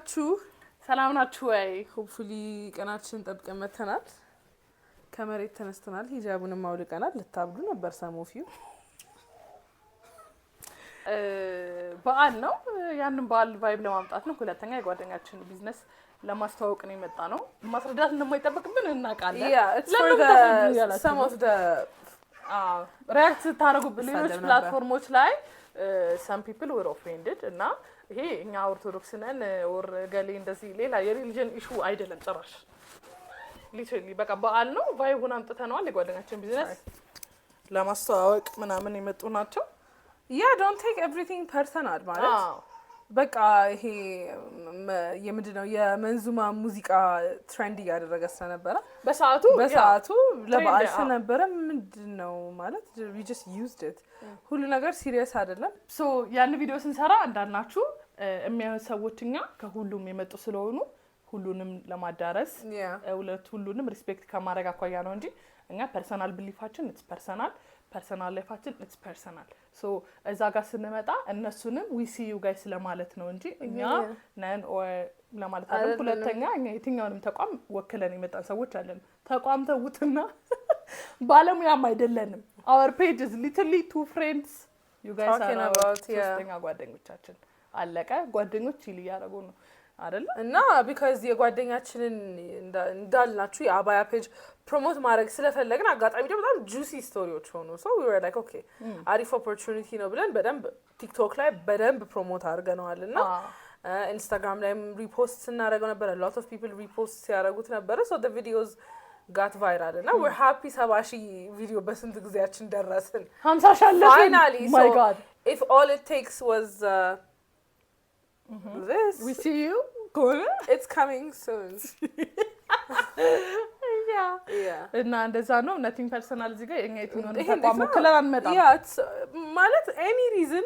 ናችሁ? ሰላም ናችሁ ወይ? ሆፕፉሊ ቀናችን ጠብቀን መተናል። ከመሬት ተነስተናል። ሂጃቡንም አውልቀናል። ልታብዱ ነበር ሰሞፊው። በዓል ነው። ያንን በዓል ቫይብ ለማምጣት ነው። ሁለተኛ የጓደኛችን ቢዝነስ ለማስተዋወቅ ነው የመጣ ነው። ማስረዳት እንደማይጠበቅብን እናውቃለን። some of the ሪያክት ታደርጉብን ሌሎች ፕላትፎርሞች ላይ some people were offended እና ይሄ እኛ ኦርቶዶክስ ነን ወር ገሌ እንደዚህ ሌላ የሪሊጅን ኢሹ አይደለም ጭራሽ። ሊትራሊ በቃ በዓል ነው። ቫይቡን አምጥተናል። የጓደኛችን ቢዝነስ ለማስተዋወቅ ምናምን የመጡ ናቸው። don't take everything personal ማለት በቃ ይሄ የምንድነው የመንዙማ ሙዚቃ ትሬንድ እያደረገ ስለነበረ በሰዓቱ ለበዓል ስለነበረ ምንድነው ማለት we just used it ሁሉ ነገር ሲሪየስ አይደለም። ሶ ያን ቪዲዮ ስንሰራ እንዳልናችሁ የሚያዩ ሰዎችኛ ከሁሉም የመጡ ስለሆኑ ሁሉንም ለማዳረስ ሁሉንም ሪስፔክት ከማድረግ አኳያ ነው እንጂ እኛ ፐርሰናል ቢሊፋችን it's ፐርሰናል ላይፋችን it's ፐርሰናል። ሶ እዛ ጋር ስንመጣ እነሱንም we see you guys ለማለት ነው እንጂ እኛ ነን ለማለት አይደለም። ሁለተኛ እኛ የትኛውንም ተቋም ወክለን የመጣን ሰዎች አለን። ተቋም ተውትና ባለሙያም አይደለንም። our page is literally two friends you guys talking are about ሶስተኛ ጓደኞቻችን አለቀ። ጓደኞች ይል ያደረጉ ነው አይደል? እና because የጓደኛችንን እንዳልናችሁ የአባያ ፔጅ ፕሮሞት ማድረግ ስለፈለግን አጋጣሚ ደግሞ በጣም ጁሲ ስቶሪዎች ሆኑ። so we were like okay አሪፍ ኦፖርቹኒቲ ነው ብለን በደንብ ቲክቶክ ላይ በደንብ ፕሮሞት አድርገናልና ኢንስታግራም ላይም ሪፖስት ስናደርገው ነበር። a lot of people repost ሲያደርጉት ነበር. so the videos got viral እና we're happy 70,000 ቪዲዮ በስንት ጊዜያችን ደረስን? 50,000 አለፈን finally. my so god if all it takes was this we see you it's coming soon. yeah እና እንደዛ ነው። nothing personal እዚህ ጋር እኛ የትኛውን ተቋም ወክለን አንመጣም። ማለት any reason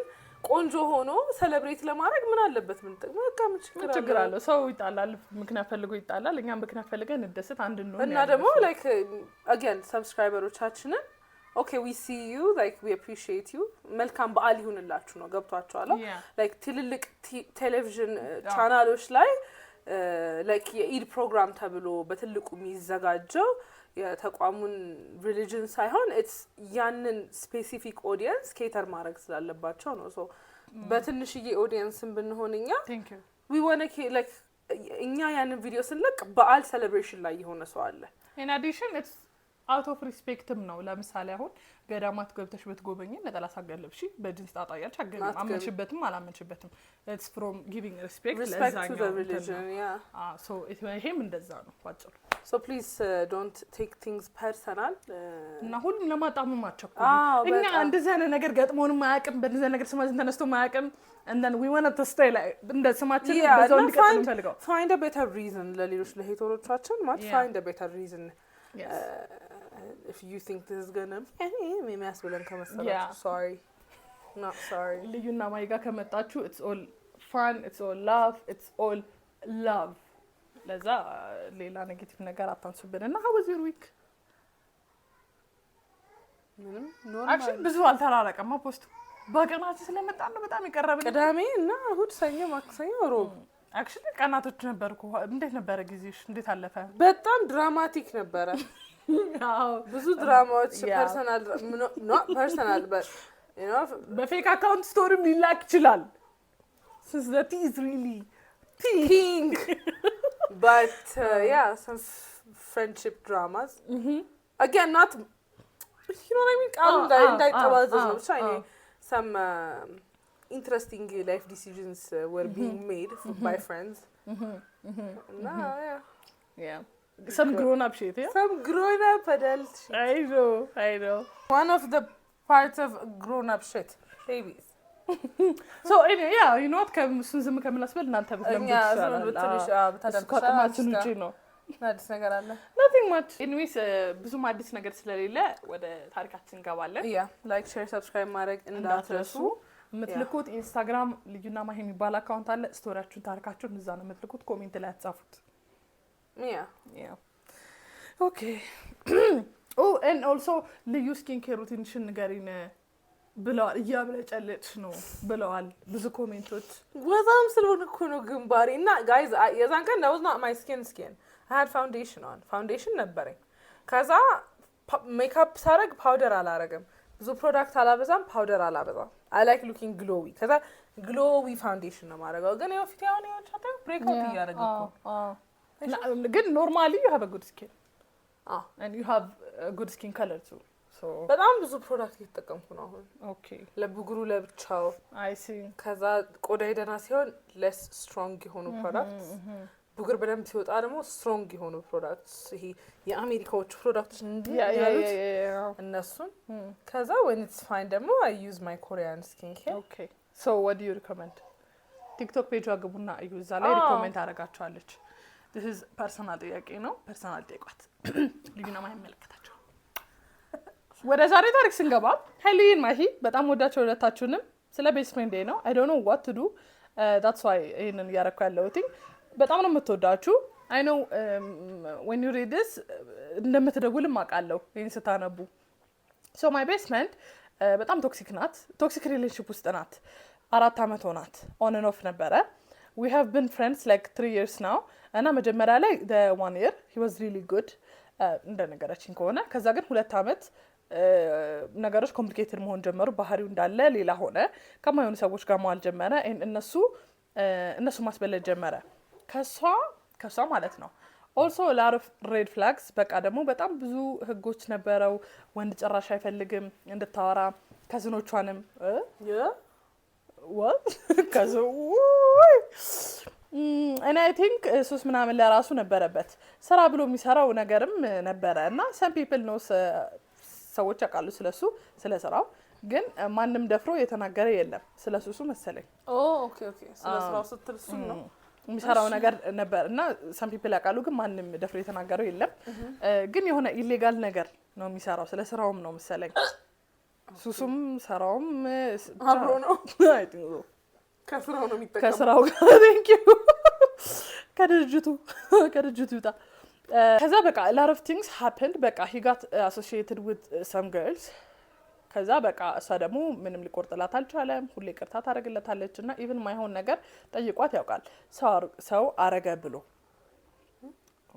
ቆንጆ ሆኖ ሴሌብሬት ለማድረግ ምን አለበት? ምን ችግር አለው? ሰው ይጣላል፣ ምክንያት ፈልጎ ይጣላል። እኛም ምክንያት ፈልገን እንደሰት አንድ ነው እና ደግሞ like again ሰብስክራይበሮቻችንን okay we see you like we appreciate you መልካም በዓል ይሁንላችሁ ነው። ገብቷችኋል? like ትልልቅ ቴሌቪዥን ቻናሎች ላይ like የኢድ ፕሮግራም ተብሎ በትልቁ የሚዘጋጀው የተቋሙን ሪሊጅን ሳይሆን it's ያንን ስፔሲፊክ ኦዲየንስ ኬተር ማድረግ ስላለባቸው ነው። so በትንሽዬ ኦዲየንስን ብንሆንኛ we want to like እኛ ያንን ቪዲዮ ስንለቅ በዓል ሴሌብሬሽን ላይ የሆነ ሰው አለ። in addition it's out of respectም ነው። ለምሳሌ አሁን ገዳማት ገብተሽ ብትጎበኝ ነጠላ ሳገልብሽ በጅንስ ጣጣያች አገኘም አመንሽበትም አላመንሽበትም it's from giving respect to the religion. so ይሄም እንደዛ ነው ባጭሩ። so please don't take things personal እና ሁሉም ለማጣመም አቸኩሉ። እኛ እንደዛ ነገር ገጥሞን ማያቅም በእንደዛ ነገር ስማችን ተነስቶ ማያቅም and then we want to stay like እንደ ስማችን በዛው እንዲቀጥል እንፈልገው find a better reason ለሌሎች ለሄቶሮቻችን ማለት find a better reason. If you think this is gonna maybe ask ብለን ከመሰላችሁ sorry not sorry. ልዩና ማይጋ ከመጣችሁ it's all fun, it's all love ለዛ ሌላ ኔጌቲቭ ነገር አታንሱብን። እና how was your week? ምንም ኖርማል actually ብዙ አልተራራቀማ ፖስቱ በቀናት ስለመጣ ነው በጣም ይቀርብን። ቅዳሜ እና እሁድ፣ ሰኞ፣ ማክሰኞ፣ ሮብ actually ቀናቶች ነበርኩ። እንዴት ነበር ጊዜሽ? እንዴት አለፈ? በጣም ድራማቲክ ነበረ። ብዙ ድራማዎች ፐርሰናል not personal but you know በፌክ አካውንት ስቶሪም ሊላክ ይችላል since the tea is really pink but some friendship dramas again not you know what I mean ቃል እንዳይጠባዘዝ ነው ብቻ some interesting life decisions were being made by friends. Yeah some grown up shit. Some grown up adult shit. I know one of the parts of grown up shit babies. so anyway you know what ከምሱን ዝም ከምላስበል እናንተ ብትለምዱ ይችላል። ከአቅማችን ውጪ ነው። አዲስ ነገር አለ nothing much anyways ብዙም አዲስ ነገር ስለሌለ ወደ ታሪካችን እንገባለን። like share subscribe ማድረግ እንዳትረሱ። የምትልኩት ኢንስታግራም ልዩና ማሂ የሚባል አካውንት አለ። ስቶሪያችሁን ታሪካችሁን እዛ ነው የምትልኩት። ኮሜንት ላይ አትጻፉት። okay oh and also ልዩ ስኪን ኬር ሩቲንሽን ንገሪን ብለዋል። እያብለጨለጭሽ ነው ብለዋል ብዙ ኮሜንቶች። በጣም ስለሆነ እኮ ነው ግንባሬ እና ጋይዝ የዛን ቀን that was not my skin I had foundation ነበረኝ። ከዛ ሜካፕ ሳረግ ፓውደር አላረግም፣ ብዙ ፕሮዳክት አላበዛም፣ ፓውደር አላበዛም። I like looking glowy። ከዛ glowy foundation ነው ማረጋው። ግን ያው ፊት ያውን ያው ቻታ ብሬክ አውት እያደረገ እኮ ግን ኖርማሊ you have a good skin and you have a good skin color too. በጣም ብዙ ፕሮዳክት እየተጠቀምኩ ነው አሁን። ኦኬ ለብጉሩ ለብቻው አይ ሲ ከዛ ቆዳዬ ደህና ሲሆን less strong የሆኑ ፕሮዳክትስ፣ ብጉር በደንብ ሲወጣ ደግሞ strong የሆኑ ፕሮዳክትስ፣ ይሄ የአሜሪካዎቹ ፕሮዳክቶች ያሉት እነሱን። ከዛ when it's fine ደግሞ I use my Korean skincare. Okay, so what do you recommend? ቲክቶክ ፔጅ አግቡና እዩ፣ እዛ ላይ ሪኮሜንድ አደርጋቸዋለች። this is personal ጥያቄ ነው፣ personal ጠይቋት። ልዩና ማይመለከታቸው። ወደ ዛሬ ታሪክ ስንገባ ሄሊን ማሂ በጣም ወዳቸው ሁለታችሁንም ስለ ቤስት ፍሬንድ ነው። I don't know what to do, that's why ይሄንን ያረኩ ያለሁት። በጣም ነው የምትወዳችሁ። I know when you read this እንደምትደውልም አውቃለሁ ይሄን ስታነቡ። so my best friend በጣም ቶክሲክ ናት፣ ቶክሲክ ሪሌሽንሺፕ ውስጥ ናት። 4 አመት ሆናት on and off ነበረ። we have been friends like 3 years now እና መጀመሪያ ላይ the 1 year he was really good እንደነገረችኝ ከሆነ። ከዛ ግን 2 አመት ነገሮች ኮምፕሊኬትድ መሆን ጀመሩ። ባህሪው እንዳለ ሌላ ሆነ። ከማይሆኑ ሰዎች ጋር መዋል ጀመረ። እነሱ ማስበለጥ ጀመረ ከሷ ማለት ነው። also a lot of red flags። በቃ ደግሞ በጣም ብዙ ህጎች ነበረው። ወንድ ጭራሽ አይፈልግም እንድታወራ። ከዝኖቿንም what and I think ሱስ ምናምን ለራሱ ነበረበት። ስራ ብሎ የሚሰራው ነገርም ነበረ እና some people know ሰዎች ያውቃሉ ስለሱ ስለሰራው፣ ግን ማንም ደፍሮ የተናገረ የለም ስለሱሱ መሰለኝ። ኦኬ ስለስራው ስትል እሱ ነው የሚሰራው ነገር ነበር እና some people ያውቃሉ፣ ግን ማንም ደፍሮ የተናገረው የለም። ግን የሆነ ኢሌጋል ነገር ነው የሚሰራው፣ ስለስራውም ነው መሰለኝ። ሱሱም ሰራውም አብሮ ነው አይ ቲንክ ከስራው ነው የሚጠቀመው። ከስራው ጋር thank you ከድርጅቱ ይጣ። ከዛ በቃ a lot of things happened። በቃ he got associated with some girls። ከዛ በቃ እሷ ደግሞ ምንም ሊቆርጥላት አልቻለም። ሁሌ ቅርታ ታደርግለታለች እና even ማይሆን ነገር ጠይቋት ያውቃል ሰው አረገ ብሎ።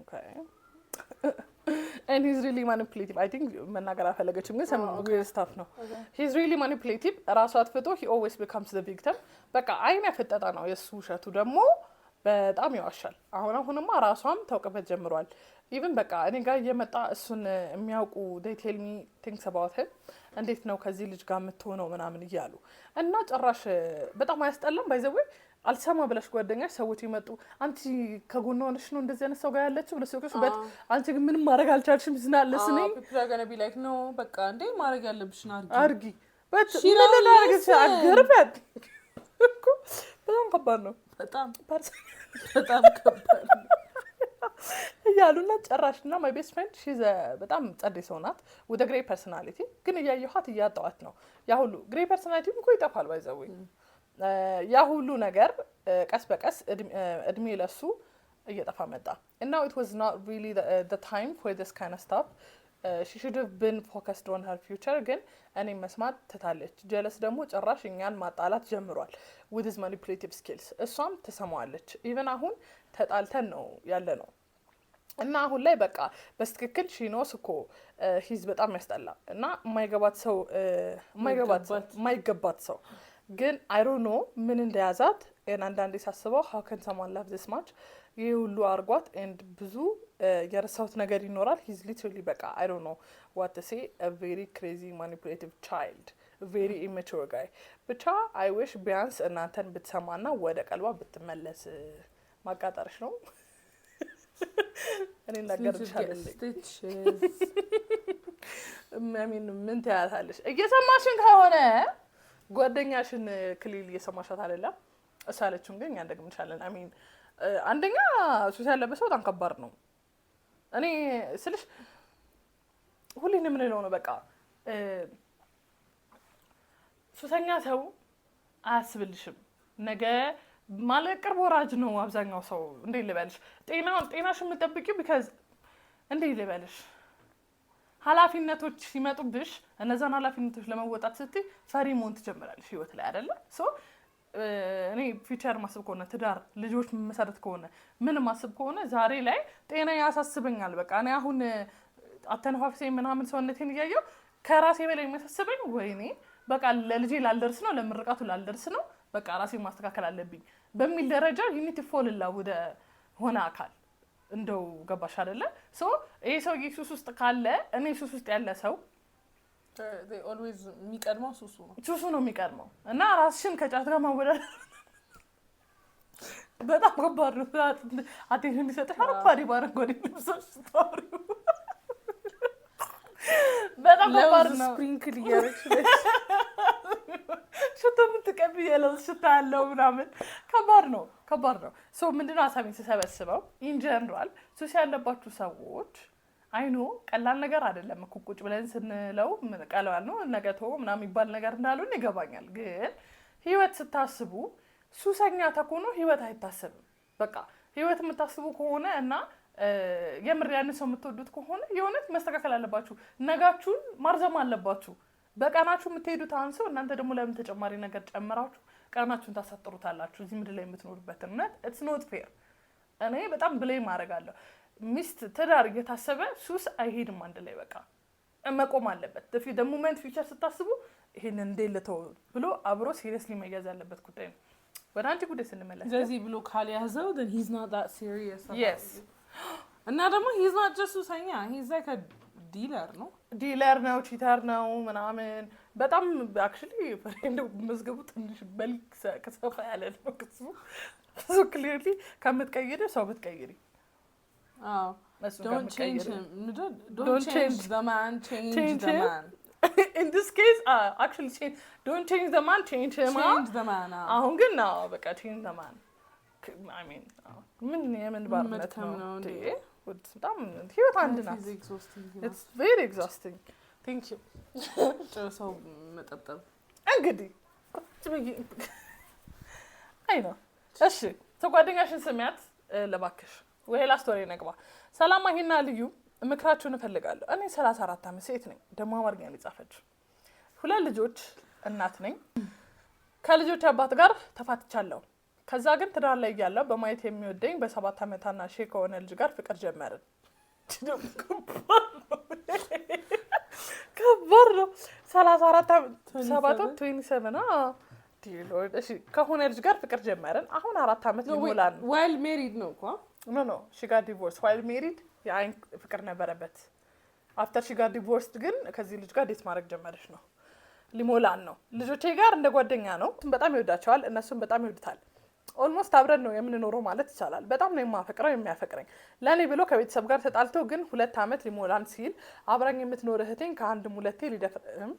okay and he's really manipulative. I think መናገር አልፈለገችም ግን some weird stuff ነው። he's really manipulative። ራሱ አጥፍቶ he always becomes the victim። በቃ አይን ያፈጠጣ ነው የሱ ውሸቱ ደግሞ በጣም ይዋሻል። አሁንማ ራሷም ታውቅበት ጀምሯል። ኢቭን በቃ እኔ ጋር እየመጣ እሱን የሚያውቁ they tell me things about him። እንዴት ነው ከዚህ ልጅ ጋር የምትሆነው ምናምን እያሉ እና ጭራሽ በጣም አያስጠላም። by the way አልሰማ ብለሽ ጓደኛሽ ሰዎች ይመጡ አንቺ ከጎኗ ሆነሽ ነው እንደዚህ አይነት ሰው ጋር ያለችው ብለሽ ወከሽ በት አንቺ ግን ምንም ማድረግ አልቻልሽም ዝናለስ ነኝ people are going to be like no በቃ እንዴ ማድረግ ያለብሽን አርጊ በት ምን ላደርግሽ አገርበት እኮ በጣም ከባድ ነው። በጣም ከባድ ነው ያሉና ጨራሽና my best friend she's በጣም ጸዴ ሰው ናት with a great personality። ግን እያየኋት እያጣዋት ነው። ያ ሁሉ great personality እኮ ይጠፋል by the way። ያ ሁሉ ነገር ቀስ በቀስ እድሜ ለሱ እየጠፋ መጣ። and now it was not really the time for this kind of stuff. she should have been focused on her future። ግን እኔ መስማት ትታለች። ጀለስ ደግሞ ጭራሽ እኛን ማጣላት ጀምሯል with his manipulative skills። እሷም ትሰማዋለች። even አሁን ተጣልተን ነው ያለ ነው እና አሁን ላይ በቃ በስትክክል ሺኖስ እኮ ሂዝ በጣም ያስጠላ እና ማይገባት ሰው ግን I don't know ምን እንደያዛት እና አንዳንዴ ሳስበው how can someone love this much ይሄ ሁሉ አርጓት and ብዙ የረሳሁት ነገር ይኖራል። he's literally በቃ I don't know what to say, a very crazy manipulative child, a very immature guy። ብቻ I wish ቢያንስ እናንተን ብትሰማና ወደ ቀልባ ብትመለስ። ማቃጠርሽ ነው እኔ እናገርሻለሁ። ምን ታያታለሽ? እየሰማሽን ከሆነ ጓደኛሽን ክሊል እየሰማሻት አይደለም እሳለችም ግን ያንደግምሻለን። አሚን አንደኛ ሱስ ያለበት ሰው በጣም ከባድ ነው። እኔ ስልሽ ሁሌ ምን ነው በቃ ሱሰኛ ሰው አያስብልሽም። ነገ ማለት ቅርብ ወራጅ ነው አብዛኛው ሰው። እንዴ ልበልሽ ጤናሽን የምትጠብቂው because እንዴ ልበልሽ ኃላፊነቶች ሲመጡብሽ እነዛን ኃላፊነቶች ለመወጣት ስትይ ፈሪ መሆን ትጀምራለሽ ህይወት ላይ አይደለ? እኔ ፊውቸር ማስብ ከሆነ ትዳር ልጆች መሰረት ከሆነ ምን ማስብ ከሆነ ዛሬ ላይ ጤና ያሳስበኛል። በቃ እኔ አሁን አተነፋፍሴ ምናምን ሰውነቴን እያየው ከራሴ በላይ የሚያሳስበኝ ወይኔ በቃ ለልጄ ላልደርስ ነው፣ ለምርቃቱ ላልደርስ ነው፣ በቃ ራሴን ማስተካከል አለብኝ በሚል ደረጃ ዩኒቲ ፎልላ ወደ ሆነ አካል እንደው ገባሽ አይደለ? ይሄ ሰው ሱስ ውስጥ ካለ እኔ ሱስ ውስጥ ያለ ሰው they always የሚቀድመው ሱሱ ነው የሚቀድመው እና ራስሽን ከጫት ጋር ማወዳደር በጣም ከባድ ነው። አቴንሽን እንዲሰጥሽ አረፋዲ ባረንጓዴ ልብሶች ስታወሪው በጣም ከባድ ነው። ስፕሪንክል እያደረግሽ ሽቶ የምትቀቢው የለውዝ ሽታ ያለው ምናምን ከባድ ነው። ምንድነው ሀሳቤን ስሰበስበው ኢን ጀነራል ሱስ ያለባችሁ ሰዎች አይኖ ቀላል ነገር አይደለም እኮ ቁጭ ብለን ስንለው ቀላል ነው ነገቶ ምናምን የሚባል ነገር እንዳሉን ይገባኛል። ግን ህይወት ስታስቡ ሱሰኛ ተኮኖ ህይወት አይታሰብም። በቃ ህይወት የምታስቡ ከሆነ እና የምር ያን ሰው የምትወዱት ከሆነ የሆነት መስተካከል አለባችሁ። ነጋችሁን ማርዘም አለባችሁ። በቀናችሁ የምትሄዱት አንሰው እናንተ ደግሞ ለምን ተጨማሪ ነገር ጨምራችሁ ቀናችሁን ታሳጥሩታላችሁ? እዚህ ምድር ላይ የምትኖሩበት እምነት ኢትስ ኖት ፌር። እኔ በጣም ብሌም አደርጋለሁ። ሚስት ትዳር እየታሰበ ሱስ አይሄድም አንድ ላይ በቃ መቆም አለበት። the moment future ስታስቡ ይሄን እንደለተው ብሎ አብሮ ሲሪየስሊ መያዝ ያለበት ጉዳይ ነው። ወደ አንቺ ጉዳይ ስንመለስ ስለዚህ ብሎ ካልያዘው then he's not that serious. yes እና ደግሞ he's not just ሱሰኛ, he's like a ዲለር ነው ቺተር ነው ምናምን በጣም አክቹሊ ፍሬንድ መዝገቡ ትንሽ በልክ ከሰፋ ያለ ነው ክሱ ክሊርሊ ከምትቀይሪ ሰው ብትቀይሪ don't change him. Don't change the man, change the man. In this case, actually don't change the man, change him. Change the man. አሁን ግን ነው በቃ change the man. I mean, ምን የምን ባርነት ነው እንዴ? በጣም ህይወት አንድ ናት። It's very exhausting. Thank you. ሰው መጠጠብ እንግዲህ አይ ነው። እሺ ተጓደኛሽን ስሚያት ለባክሽ ወይ ላስቶሪ ነግባ ሰላም አሂና ልዩ ምክራችሁን እፈልጋለሁ። እኔ 34 ዓመት ሴት ነኝ። ደሞ አማርኛ ሊጻፈች ሁለት ልጆች እናት ነኝ። ከልጆች አባት ጋር ተፋትቻለሁ። ከዛ ግን ትዳር ላይ ያለው በማየት የሚወደኝ በ7 ዓመታና ሼክ ከሆነ ልጅ ጋር ፍቅር ጀመርን። ከባድ ነው። 34 27 ዲሎርድ እሺ ከሆነ ልጅ ጋር ፍቅር ጀመርን። አሁን 4 ዓመት ሊሞላን ነው። while married ነው እኮ no she got divorced while married የአይን ፍቅር ነበረበት። after she got divorced ግን ከዚህ ልጅ ጋር ዴት ማድረግ ጀመረች ነው። ሊሞላን ነው። ልጆቼ ጋር እንደ ጓደኛ ነው። በጣም ይወዳቸዋል፣ እነሱም በጣም ይወዱታል። ኦልሞስት አብረን ነው የምንኖረው ማለት ይቻላል። በጣም ነው የማፈቅረው የሚያፈቅረኝ። ለኔ ብሎ ከቤተሰብ ጋር ተጣልቶ ግን 2 ዓመት ሊሞላን ሲል አብራኝ የምትኖር እህቴን ከአንድም ሁለቴ ሊደፍርም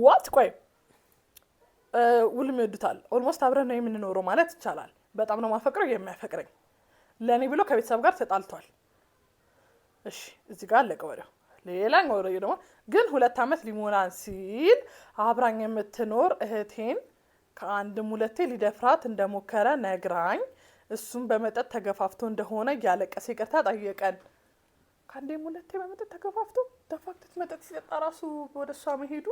what ቆይ ውልም ይወዱታል። ኦልሞስት አብረን ነው የምንኖረው ማለት ይቻላል። በጣም ነው የማፈቅረው የሚያፈቅረኝ። ለኔ ብሎ ከቤተሰብ ጋር ተጣልቷል። እሺ እዚህ ጋር አለቀ ወሬው። ሌላኛው ወሬ ደግሞ ግን 2 ዓመት ሊሞላን ሲል አብራኝ የምትኖር እህቴን ከአንድም ሁለቴ ሊደፍራት እንደሞከረ ነግራኝ እሱም በመጠጥ ተገፋፍቶ እንደሆነ ያለቀሰ ይቅርታ ጠየቀን። ከአንድም ሁለቴ በመጠጥ ተገፋፍቶ ተፋክት መጠጥ ሲጠጣ ራሱ ወደሷ መሄዱ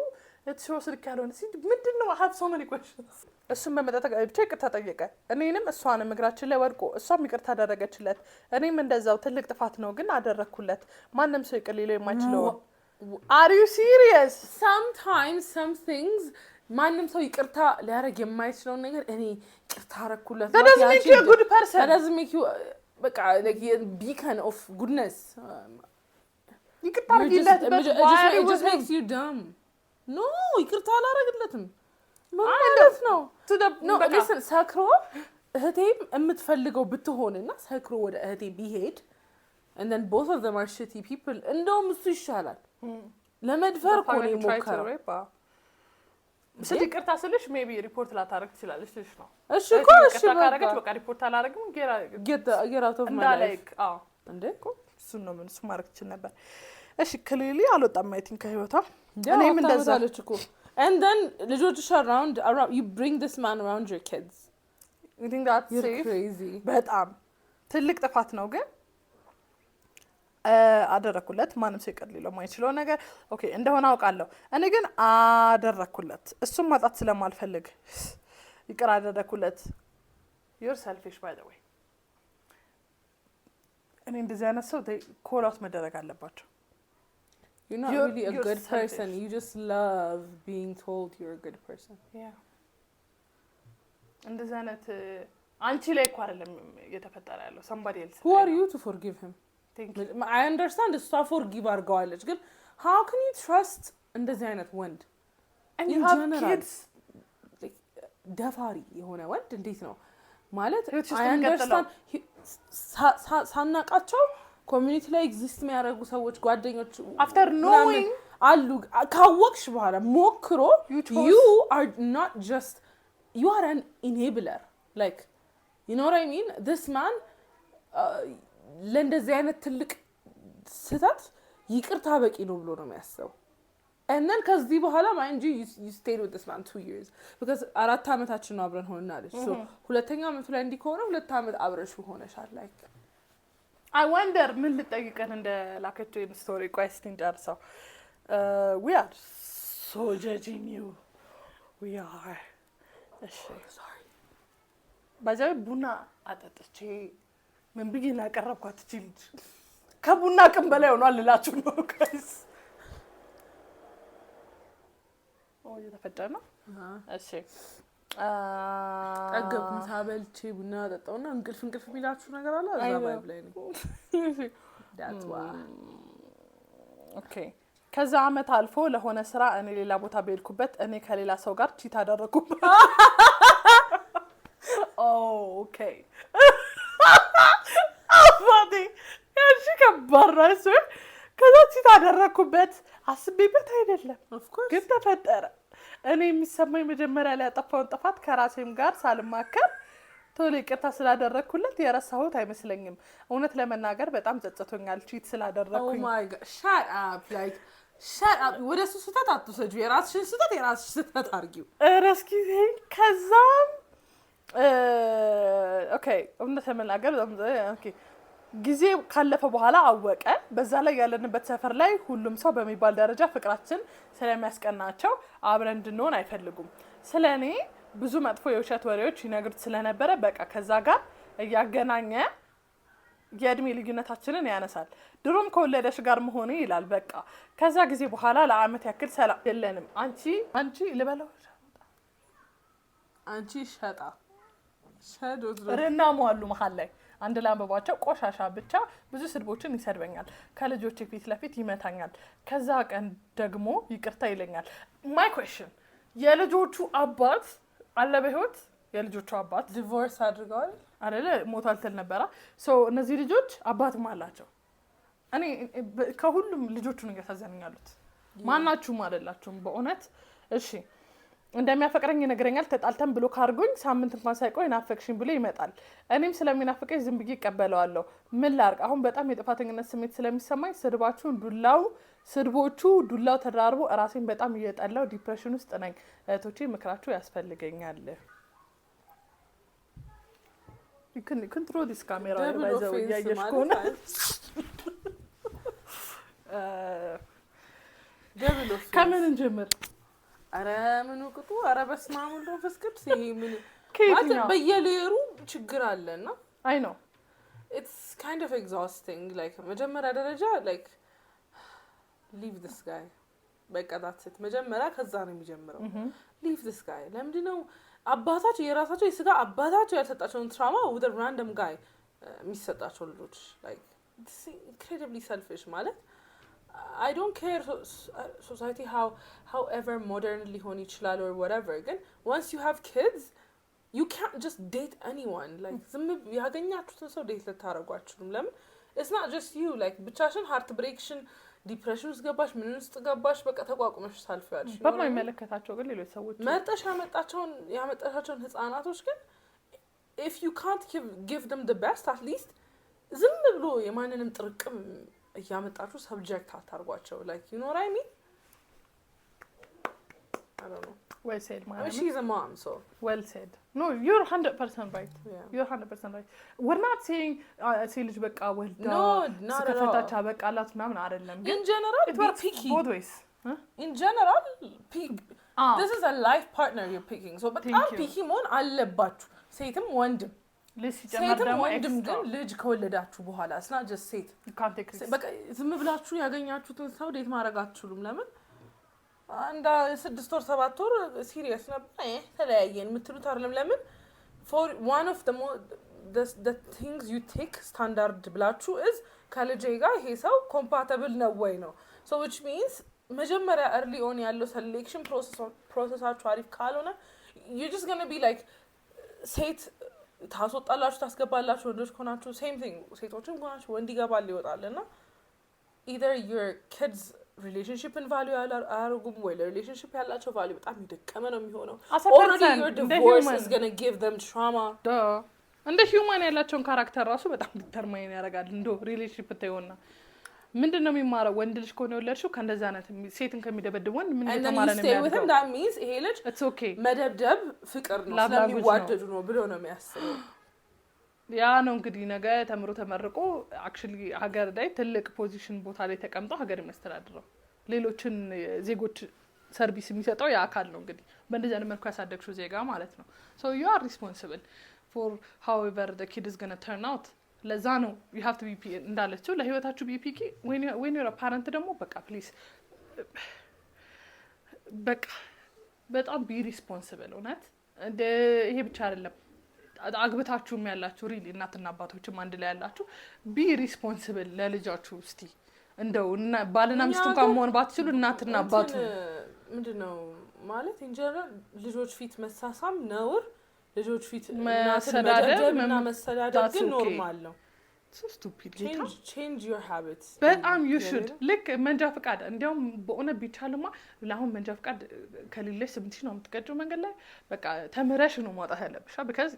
ለትሾስ ልክ ያለው ነው። ምንድነው ሀብ ሰው ምን questions እሱም በመጠጥ ብቻ ይቅርታ ጠየቀ። እኔንም እሷንም እግራችን ላይ ወድቆ እሷም ይቅርታ አደረገችለት። እኔም እንደዛው ትልቅ ጥፋት ነው ግን አደረኩለት። ማንንም ሰው ይቅር ሊለው የማይችለው Are you serious? Sometimes some things ማንንም ሰው ይቅርታ ሊያረግ የማይችለው ነገር እኔ ይቅርታ አረኩለት። That doesn't make you a good person. That doesn't make you በቃ like a beacon of goodness. ይቅርታ አርጊለት it just makes you dumb. No, ይቅርታ አላረግለትም ማለት ነው። No, listen, ሰክሮ እህቴም የምትፈልገው ብትሆንና ሰክሮ ወደ እህቴ ቢሄድ and then both of them are shitty people እንደውም እሱ ይሻላል። ለመድፈር እኮ ነው የሞከረው። ይቅርታ ስልሽ ሜቢ ሪፖርት ላታረግ ትችላለች ልሽ ነው። እሺ እኮ እሺ ካረገች በቃ ሪፖርት አላረግም get out of my life እንዴ እኮ እሱ ነው ምን እሱ ማረግ ትችል ነበር። እሺ ክሊሊ አልወጣም አይ ቲንክ ከህይወቷ እኔም እንደዛ አለች እኮ and then ልጆችሽ around you bring this man around your kids. You think that's safe? Crazy. በጣም ትልቅ ጥፋት ነው ግን አደረኩለት። ማንም ሰው ይቅር ሊለው የማይችለው ነገር ኦኬ እንደሆነ አውቃለሁ። እኔ ግን አደረኩለት እሱም ማጣት ስለማልፈልግ ይቅር አደረኩለት። you're selfish by the way። እኔ እንደዚህ አይነት ሰው ኮል አውት መደረግ አለባቸው። You're not really a good person. You just love being told you're a good person. Yeah. እንደዚህ አይነት አንቺ ላይ እኮ አይደለም የተፈጠረ ያለው somebody else። Who are you to forgive him? Thank you. I understand እሷ forgive አድርገዋለች ግን how can you trust እንደዚህ አይነት ወንድ? And you have kids. ደፋሪ የሆነ ወንድ እንዴት ነው ማለት I understand ሳናቃቸው ኮሚኒቲ ላይ ኤግዚስት የሚያደርጉ ሰዎች ጓደኞች after knowing አሉ ካወቅሽ በኋላ ሞክሮ you are not just you are an enabler like you know what I mean this man ለእንደዚህ አይነት ትልቅ ስህተት ይቅርታ በቂ ነው ብሎ ነው የሚያስበው and then ከዚህ በኋላ mind you stayed with this man 2 years because 4 አመታችን ነው አብረን ሆነናለች so ሁለተኛ አመቱ ላይ እንዲኮነ 2 አመት አብረሽ ሆነሻል like I wonder ምን ልጠይቀን እንደ ላከችው ስቶሪ ቆይ እስቲ እንጨርሰው we are so judging you we are sorry ባዛው ቡና አጠጥቼ ምን ብዬ ላቀረብኳት እቺ ልጅ ከቡና ቅም በላይ ሆኗል ልላችሁ ነው ጋይስ እየተፈጠረ ነው እሺ ጠገብኩ ታበልቼ ቡና ጠጣውና እንቅልፍ ቢላችሁ ነገር አለ እዛ ባይብ ላይ ነው that's why okay ከዛ አመት አልፎ ለሆነ ስራ እኔ ሌላ ቦታ በልኩበት እኔ ከሌላ ሰው ጋር ቺት አደረኩበት okay አባቴ ያቺ ከባራስ ከዛ ቺት አደረኩበት አስቤበት አይደለም of course ግን ተፈጠረ እኔ የሚሰማኝ መጀመሪያ ላይ ያጠፋውን ጥፋት ከራሴም ጋር ሳልማከር ቶሎ ይቅርታ ስላደረኩለት የረሳሁት አይመስለኝም እውነት ለመናገር በጣም ጸጽቶኛል ቺት ስላደረኩኝ oh my god shut up ወደሱ ስህተት አትወስጂ የራስሽን ስህተት አርጊው ረስኪ ከዛም ኦኬ እውነት ለመናገር ኦኬ ጊዜ ካለፈ በኋላ አወቀ በዛ ላይ ያለንበት ሰፈር ላይ ሁሉም ሰው በሚባል ደረጃ ፍቅራችን ስለሚያስቀናቸው አብረን እንድንሆን አይፈልጉም ስለኔ ብዙ መጥፎ የውሸት ወሬዎች ይነግሩት ስለነበረ በቃ ከዛ ጋር ያገናኘ የእድሜ ልዩነታችንን ያነሳል ድሮም ከወለደሽ ጋር መሆኔ ይላል በቃ ከዛ ጊዜ በኋላ ለአመት ያክል ሰላም የለንም አንቺ ልበለው አንቺ ሸዶት ረናሙ አሉ መሃል ላይ አንድ ላምባባቸው ቆሻሻ ብቻ ብዙ ስድቦችን ይሰድበኛል ከልጆቼ ፊት ለፊት ይመታኛል ከዛ ቀን ደግሞ ይቅርታ ይለኛል my question የልጆቹ አባት አለ በህይወት የልጆቹ አባት ዲቮርስ አድርገዋል አይደለ ሞታል ተል ነበር ሶ እነዚህ ልጆች አባትም አላቸው እኔ ከሁሉም ልጆቹን እያሳዘኑኛሉት ማናችሁም አይደላችሁም በእውነት እሺ እንደሚያፈቅረኝ ይነግረኛል ተጣልተን ብሎ ካርጎኝ ሳምንት እንኳን ሳይቆይ ናፈቅሽኝ ብሎ ይመጣል እኔም ስለሚናፍቀኝ ዝም ብዬ እቀበለዋለሁ ምን ላርቅ አሁን በጣም የጥፋተኝነት ስሜት ስለሚሰማኝ ስድቦቹ ዱላው ተደራርቦ ራሴን በጣም እየጠላው ዲፕሬሽን ውስጥ ነኝ እህቶቼ ምክራችሁ ያስፈልገኛል you can control this camera by the way ያየሽ ከሆነ ከምን እንጀምር አረ ምኑ ቅጡ አረ በስማሙ እንደፈስ ቅዱስ ይሄ ምን ማለት በየሌሩ ችግር አለና I know it's kind of exhausting like መጀመሪያ ደረጃ like leave this guy በቃ that's it መጀመሪያ ከዛ ነው የሚጀምረው leave this guy ለምንድነው አባታቸው የራሳቸው የስጋ አባታቸው ያልሰጣቸውን ትራማ with a random guy የሚሰጣቸው ልጆች like this is incredibly selfish ማለት I don't care society however modern ሊሆን ይችላል or whatever ግን once you have kids you can't just date anyone like ዝም ያገኛችሁትን ሰው ዴት ልታረጓችሁ ለምን it's not just you like ብቻሽን heart breakሽን ዲፕሬሽን ውስጥ ገባሽ ምን ውስጥ ገባሽ በቃ ተቋቁመሽ ታልፊያለሽ በማይመለከታቸው ግን ሌሎች ሰዎች መጣሽ ያመጣሻቸውን ህፃናቶች ግን if you can't give them the best at least ዝም ብሎ የማንንም ጥርቅም ያመጣችሁ ሰብጀክት አታርጓቸው like you know what I mean I don't know well said man. She's a mom, so well said. No, you're 100% right. You're 100% right. We're not saying say ልጅ በቃ ወልዳ ስከፈታች አበቃላት ምናምን አይደለም ግን in general it works both ways. In general this is a life partner you're picking, so በጣም ፒኪ መሆን አለባችሁ ሴትም ወንድም ሴትም ወንድም ግን ልጅ ከወለዳችሁ በኋላ it's not just ሴት በቃ ዝም ብላችሁ ያገኛችሁትን ሰው ዴት ማድረግ አትችሉም ለምን አንድ 6 ወር 7 ወር ሲሪየስ ነበር ተለያየን የምትሉት አይደለም ለምን for one of the things you take standard ብላችሁ is ከልጄ ጋር ይሄ ሰው compatible ነው ወይ ነው so which means መጀመሪያ early on ያለው selection process አሪፍ ካልሆነ you're just going to be like ሴት ታስወጣላችሁ ታስገባላችሁ ወንዶች ከሆናችሁ same thing ሴቶችም ከሆናችሁ ወንድ ይገባል ይወጣልና either your kids relationship and value አያረጉም ወይ relationship ያላቸው value በጣም ይደከመ ነው የሚሆነው already your divorce is going to give them trauma እንደ human ያላቸውን ካራክተር ራሱ በጣም ዲተርማይን ያደርጋል እንዶ relationship ተይውና ምንድነው የሚማረው ወንድ ልጅ ከሆነ ወለድሽው ከእንደዛ አይነት ሴትን ከሚደበድብ ወንድ ምን እየተማረ ነው የሚያደርገው that means ይሄ ልጅ it's okay መደብደብ ፍቅር ነው ስለሚዋደዱ ነው ብሎ ነው የሚያስበው ያ ነው እንግዲህ ነገ ተመርቆ actually ሀገር ላይ ትልቅ ፖዚሽን ቦታ ላይ ተቀምጠው ሀገር የሚያስተዳድረው ሌሎችን ዜጎች ሰርቪስ የሚሰጠው ያ አካል ነው እንግዲህ በእንደዛ አይነት መልኩ ያሳደግሽው ዜጋ ማለት ነው so you are responsible for however the kid is going to turn out ለዛ ነው you have to be እንዳለችው ለህይወታችሁ be picky when you're a parent ደግሞ በቃ please በቃ በጣም be responsible ሆነት ይሄ ብቻ አይደለም አግብታችሁም ያላችሁ ሪሊ እናትና አባቶችም አንድ ላይ ያላችሁ be responsible ለልጃችሁ እስቲ እንደው ባልና ሚስት እንኳን መሆን ባትችሉ እናትና አባቱ ምንድነው ማለት in general ልጆች ፊት መሳሳም ነውር ልጆች ፊት መሰዳደብና መሰዳደብ ግን ኖርማል ነው so stupid change your habits በጣም you should like መንጃ ፈቃድ እንዲያውም በእውነ ቢቻልማ ለአሁን መንጃ ፈቃድ ከሌለሽ 7 ነው የምትቀጭው መንገድ ላይ በቃ ተምረሽ ነው ማውጣት ያለብሽ because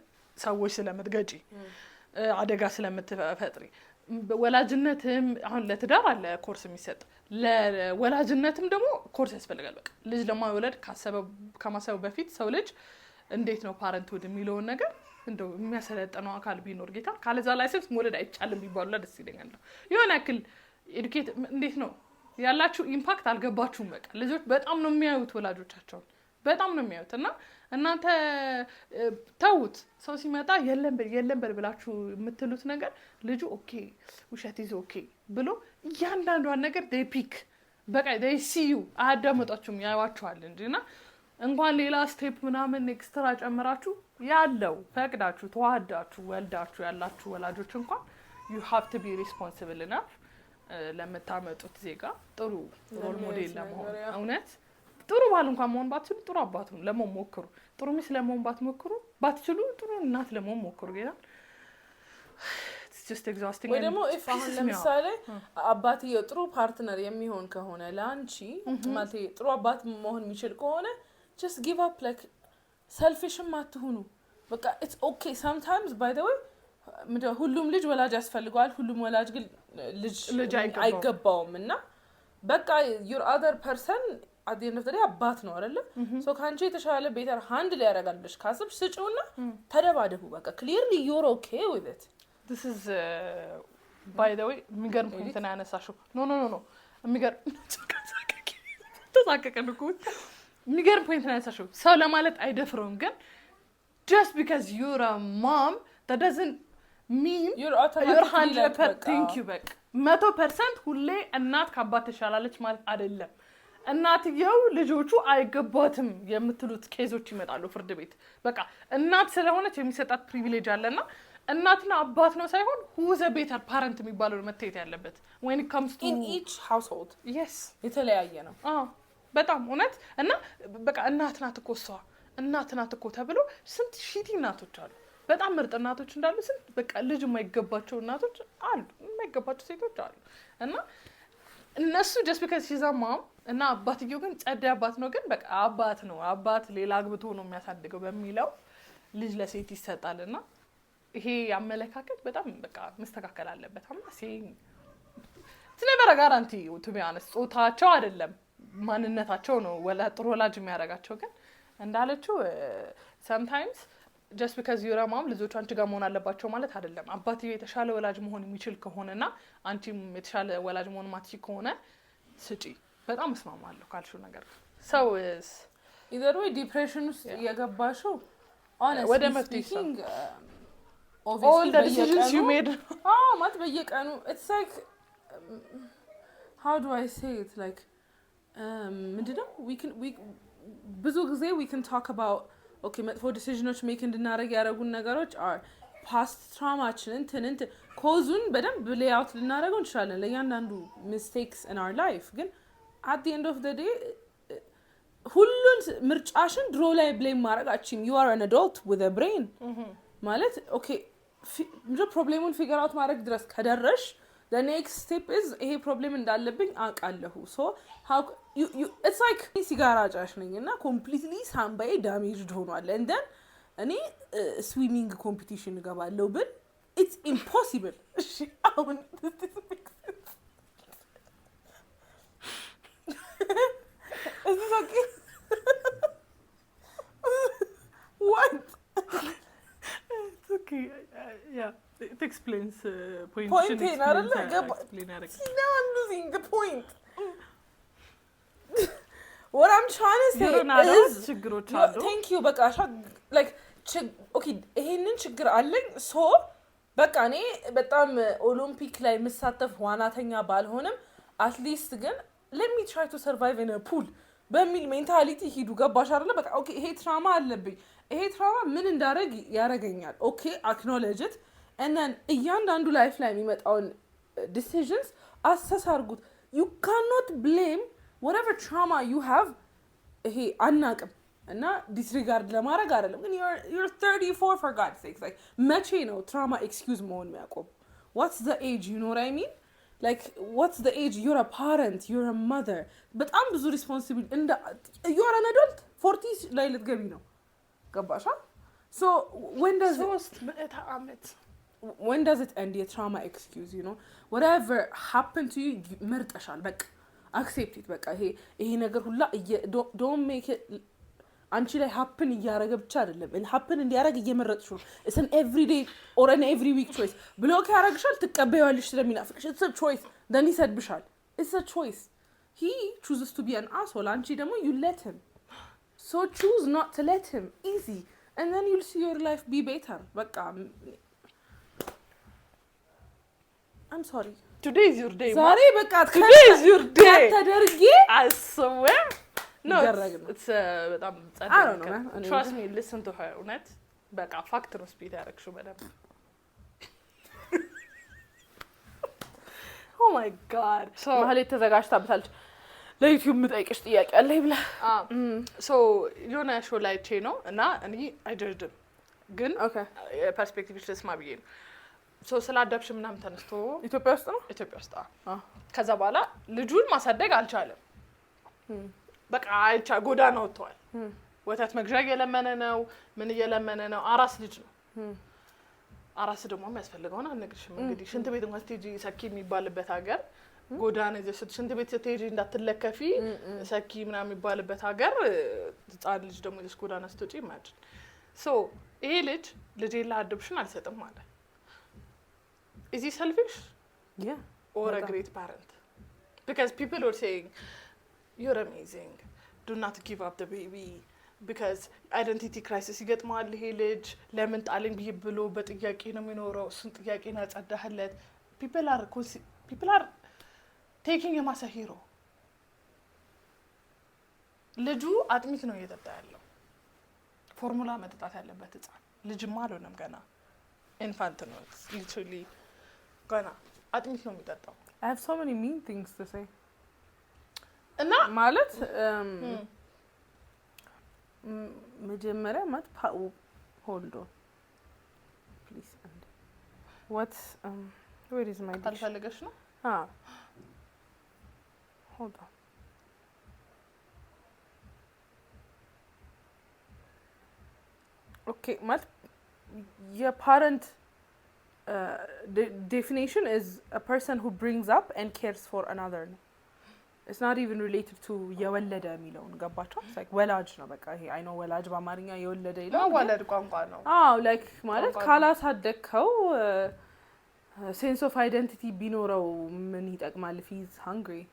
ሰዎች ስለምትገጪ አደጋ ስለምትፈጥሪ ወላጅነትም አሁን ለትዳር አለ ኮርስ የሚሰጥ ለወላጅነትም ደግሞ ኮርስ ያስፈልጋል በቃ ልጅ ለማውለድ ከማሰብ በፊት ሰው ልጅ እንዴት ነው ፓረንትሁድ የሚለው ነገር እንደው የሚያሰለጥነው አካል ቢኖር ጌታ ካለዛ ላይሰንስ መውለድ አይቻልም ቢባሉ ደስ ይለኛል የሆነ ያክል ኤዱኬት እንዴት ነው ያላችሁ ኢምፓክት አልገባችሁም በቃ ልጆች በጣም ነው የሚያዩት ወላጆቻቸው በጣም ነው የሚያዩትና እናንተ ተውት ሰው ሲመጣ የለም ብላችሁ የምትሉት ነገር ልጁ ኦኬ ውሸት ይዞ ኦኬ ብሎ ያንዳንዷን ነገር they pick በቃ they see you አዳመጣችሁም ያዩዋችኋል እንጂና እንኳን ሌላ ስቴፕ ምናምን ኤክስትራ ጨምራችሁ ያለው ፈቅዳችሁ ተዋዳችሁ ወልዳችሁ ያላችሁ ወላጆች እንኳን you have to be responsible enough ለምታመጡት ዜጋ ጥሩ ሮል ሞዴል ለመሆን እውነት ጥሩ ባል እንኳን መሆን ባትችሉ ጥሩ አባት ነው ለመሆን ሞክሩ ጥሩ ሚስት ለመሆን ባትችሉ ጥሩ እናት ለመሆን ሞክሩ ጌታ it's just exhausting ወይ ደግሞ if አሁን ለምሳሌ አባትየው ጥሩ ፓርትነር የሚሆን ከሆነ ላንቺ ማለት ጥሩ አባት መሆን የሚችል ከሆነ just give up like selfish አትሁኑ በቃ it's okay sometimes by the way ሁሉም ልጅ ወላጅ ያስፈልገዋል ሁሉም ወላጅ ግን ልጅ አይገባውምና በቃ your other person at the end of the day አባት ነው አይደለ so ካንቺ የተሻለ better handle ያደርጋልሽ ካስብሽ ስጪውና ተደባደቡ በቃ clearly you're okay with it this is by the way የሚገርም ፖይንት ነው ያነሳሽው no የሚገርም ተሳቀቀንኩ የሚገርም ፖይንት ነው ያነሳሽው ሰው ለማለት አይደፍረውም ግን just because you're a mom that doesn't mean you're 100% thank you back 100% ሁሌ እናት ከአባት ተሻላለች ማለት አይደለም እናትየው ልጆቹ አይገባትም የምትሉት ኬዞች ይመጣሉ ፍርድ ቤት በቃ እናት ስለሆነች የሚሰጣት ፕሪቪሌጅ አለና እናትና አባት ነው ሳይሆን who is a better parent የሚባለው መታየት ያለበት when it comes to in each household yes የተለያየ ነው በጣም እውነት እና በቃ እናት ናት እኮ ተብሎ ስንት ሺቲ እናቶች አሉ በጣም ምርጥ እናቶች እንዳሉ ስንት በቃ ልጅ የማይገባቸው እናቶች አሉ የማይገባቸው ሴቶች አሉ እና እነሱ just because she's a mom እና አባትየው ግን ጸዳ አባት ነው ግን በቃ አባት ሌላ አግብቶ ነው የሚያሳድገው በሚለው ልጅ ለሴት ይሰጣልና ይሄ አመለካከት በጣም በቃ መስተካከል አለበት አማሲ ትነበረ ጋራንቲ to be honest ጾታቸው አይደለም ማንነታቸው ነው ጥሩ ወላጅ የሚያደርጋቸው ግን እንዳለችው sometimes just because you're a mom ልጆቹ አንቺ ጋር መሆን አለባቸው ማለት አይደለም። አባትዬ የተሻለ ወላጅ መሆን የሚችል ከሆነና አንቺም የተሻለ ወላጅ መሆን ማትችል ከሆነ ስጪ። በጣም እስማማለሁ ካልሽው ነገር so is either way depression ውስጥ የገባሽው honestly speaking all the decisions you made ማለት በየቀኑ it's like how do I say it like ምንድነው we ብዙ ጊዜ we can talk about okay መጥፎ ዲሲዥኖች ሜክ እንድናደርግ ያደረጉን ነገሮች are past ትራማችንን እንትን ኮዙን በደንብ ሌይአውት ልናደርገው እንችላለን ለእያንዳንዱ mistakes in our life ግን at the end of the day ሁሉን ምርጫሽን ድሮ ላይ ብሌም ማድረግ አችም you are an adult with a brain ማለት okay ፕሮብሌሙን ፊገር አውት ማድረግ ድረስ ከደረሽ the next step is ይሄ ፕሮብሌም እንዳለብኝ አውቃለሁ so how you it's like ሲጋራ ጫሽ ነኝና completely ሳምባዬ ዳሜጅድ ሆኗል and then እኔ ስዊሚንግ ኮምፒቲሽን ገባለሁ ብል it's impossible እሺ አሁን is this okay what it's okay yeah it explains point see now I'm losing the point what I'm trying to say is ችግሮች አሉ thank you በቃ like okay ይሄንን ችግር አለኝ so በቃ እኔ በጣም ኦሎምፒክ ላይ መሳተፍ ዋናተኛ ባልሆንም at least ግን let me try to survive in a pool በሚል ሜንታሊቲ ሂዱ ገባሽ አይደለ በቃ ኦኬ ይሄ ትራማ አለብኝ ይሄ ትራማ ምን እንዳረግ ያረጋኛል ኦኬ acknowledge it and then እያንዳንዱ ላይፍ ላይ የሚመጣውን decisions assess አድርጉት you cannot blame whatever trauma you have ይሄ አናቅም እና disregard ለማድረግ አይደለም ግን you're 34 for God's sake like መቼ ነው trauma excuse መሆን የሚያቆም what's the age you know what I mean like what's the age you're a parent you're a mother በጣም ብዙ responsibility and you're an adult 40 ላይ ልትገቢ ነው ገባሻ so when does it end your trauma excuse you know whatever happened to you መርጠሻል በቃ accept it በቃ ይሄ ነገር ሁላ don't make it አንቺ ላይ happen እያረገ ብቻ አይደለም and happen እንዲያረግ እየመረጥሽ ነው it's an everyday or an every week choice ብሎክ ያረግሻል ትቀበያለሽ ስለሚናፍቅሽ it's a choice then ይሰድብሻል it's a choice he chooses to be an asshole አንቺ ደግሞ you let him so choose not to let him easy and then you'll see your life be better በቃ I'm sorry today is your day ዛሬ በቃ today is your day ተደርጌ I swear no it's በጣም I don't know man trust me listen to her እውነት በቃ ፋክት ነው ስፒድ ያረክሽው በደንብ oh my god ማለት ተዘጋጅታበታለች ለዩቲዩብ ምጠይቅሽ ጥያቄ አለኝ ብላ so የሆነ ሾው ላይ ቼ ነው እና እኔ አይደርድም ግን ፐርስፔክቲቭሽ ልስማ ብዬ ነው so ስላዳብሽ ምናምን ተነስቶ ኢትዮጵያ ውስጥ ነው ኢትዮጵያ ውስጥ ከዛ በኋላ ልጁን ማሳደግ አልቻለም በቃ ጎዳና ወጥቷል ወተት መግዣ እየለመነ ነው ምን እየለመነ ነው አራስ ልጅ ነው አራስ ደግሞ የሚያስፈልገውን አልነግርሽም እንግዲህ ሽንት ቤት እንኳን ስትሄጂ ሰኪ የሚባልበት ሀገር ጎዳና ይዘሽ ሽንት ቤት ስትሄጂ እንዳትለከፊ ሰኪ ምናምን የሚባልበት ሀገር ህፃን ልጅ ደግሞ ይዘሽ ጎዳና ስትወጪ imagine so ይሄ ልጅ ላድብሽን አልሰጥም ማለት is he selfish yeah or a great parent because people are saying you're amazing do not give up the baby because identity crisis ይገጥማል ይሄ ልጅ ለምን ጣለኝ ብሎ በጥያቄ ነው የሚኖረው እሱን ጥያቄ ነው ያጸዳህለት people are taking him as a hero ልጁ አጥሚት ነው እየጠጣ ያለው ፎርሙላ መጠጣት ያለበት ህፃን ልጅማ አልሆነም ገና ኢንፋንት ነው literally ገና አጥሚት ነው የሚጠጣው I have so many mean things to say እና ማለት መጀመሪያ ማለት hold on please and what where is my dish አልፈልገሽ ነው hold on okay ማለት your parent definition is a person who brings up and cares for another it's not even related to የወለደ የሚለውን ገባቸው like ወላጅ ነው በቃ ይሄ አይ ኖ ወላጅ በአማርኛ የወለደ ይላል ወለድ ቋንቋ ነው like ማለት ካላሳደግከው sense of identity ቢኖረው ምን ይጠቅማል if he's hungry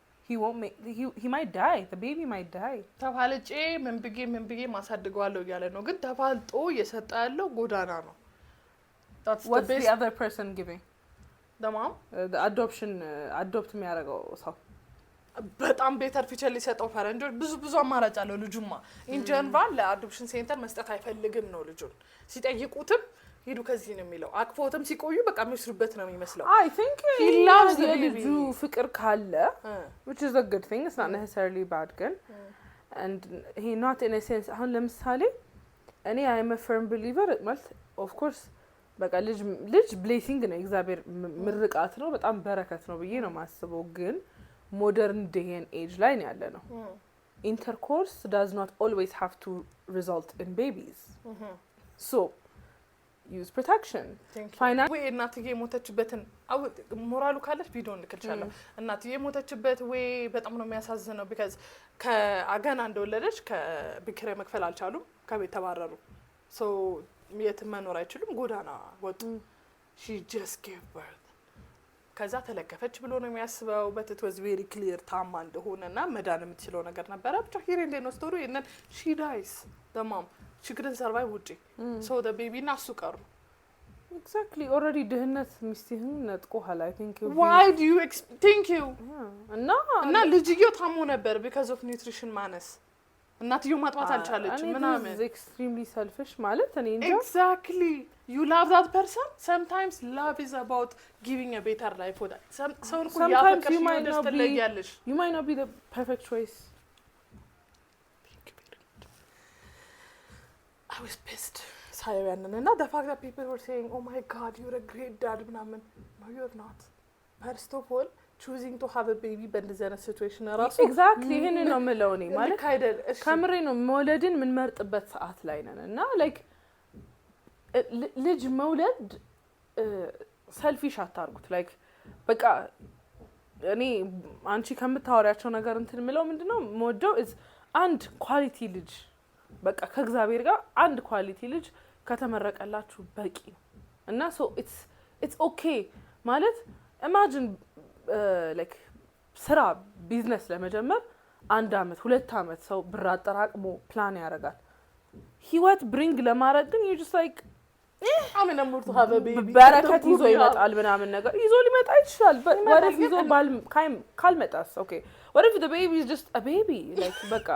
he might die the baby might die ተፋልጬ ምን ብዬ ማሳድገዋለሁ እያለ ነው ግን ተፋልጦ እየሰጠ ያለው ጎዳና ነው what's the other person giving the mom the adopt የሚያደርገው ሰው በጣም ቤተር ፊቸር ሊሰጠው ፈረንጆች ብዙ አማራጭ አለው ልጁማ ኢን ጀነራል ለአዶፕሽን ሴንተር መስጠት አይፈልግም ነው ልጁን ሲጠይቁትም ሄዱ ከዚህ ነው የሚለው አቅፎትም ሲቆዩ በቃ መስሩበት ነው የሚመስለው I think he loves the ልጁ ፍቅር ካለ which is a good thing it's not necessarily bad ግን and he not in a sense አሁን ለምሳሌ እኔ I am a firm believer ማለት of course በቃ ልጅ blessing ነው እግዚአብሔር ምርቃት ነው በጣም በረከት ነው ብዬ ነው ማስበው ግን modern day and age ላይ ነው ያለ ነው intercourse does not always have to result in babies so use protection ወይ እናትዬ ሞተችበትን ሞራሉ ካለች ቪዲዮ እንልክልሻለሁ እናትዬ ሞተችበት ወይ በጣም ነው የሚያሳዝነው because ከአገና እንደወለደች ከብክሬ መክፈል አልቻሉም ከቤት ተባረሩ so የት መኖር አይችሉም ጎዳና ወጡ she just gave birth ከዛ ተለከፈች ብሎ ነው የሚያስበው but it was very clear ታማ እንደሆነና መዳን የምትችለው ነገር ነበር ብቻ ሂር እንደ ነው ስቶሪ and then she dies the mom she couldn't survive ውጪ so the baby ናሱ ቀሩ exactly already ድህነት ሚስቲህን ነጥቆሃል I think why do you thank you እና ልጅየው ታሞ ነበር because of nutrition ማነስ እናትየው ማጥባት አልቻለች ምናምን is extremely selfish ማለት እኔ እንጃ exactly you love that person sometimes love is about giving a better life for that sometimes you might not be the perfect choice I was pissed ሳይያንና the fact that people were saying oh my god you're a great dad ምናምን no you're not first of all choosing to have a baby በእንደዚህ አይነት ሲቹዌሽን ራሱ exactly ይሄን ነው የምለው እኔ ማለት አይደል ከምሬ ነው መውለድን ምን መርጥበት ሰዓት ላይ ነን እና like ልጅ መውለድ ሰልፊሽ አታርጉት like በቃ እኔ አንቺ ከምታወሪያቸው ነገር እንትን ምለው ምንድነው ሞደው is አንድ ኳሊቲ ልጅ በቃ ከእግዚአብሔር ጋር አንድ ኳሊቲ ልጅ ከተመረቀላችሁ በቂ ነው እና so it's okay ማለት imagine like ስራ ቢዝነስ ለመጀመር 1 አመት 2 አመት ሰው ብር አጠራቅሞ ፕላን ያደርጋል ህይወት ብሪንግ ለማድረግ ግን you just like I'm in a mood to have a baby በረከት ይዞ ይመጣል ምናምን ነገር ይዞ ሊመጣ ይችላል what if ይዞ ካልመጣስ okay what if the baby is just a baby like በቃ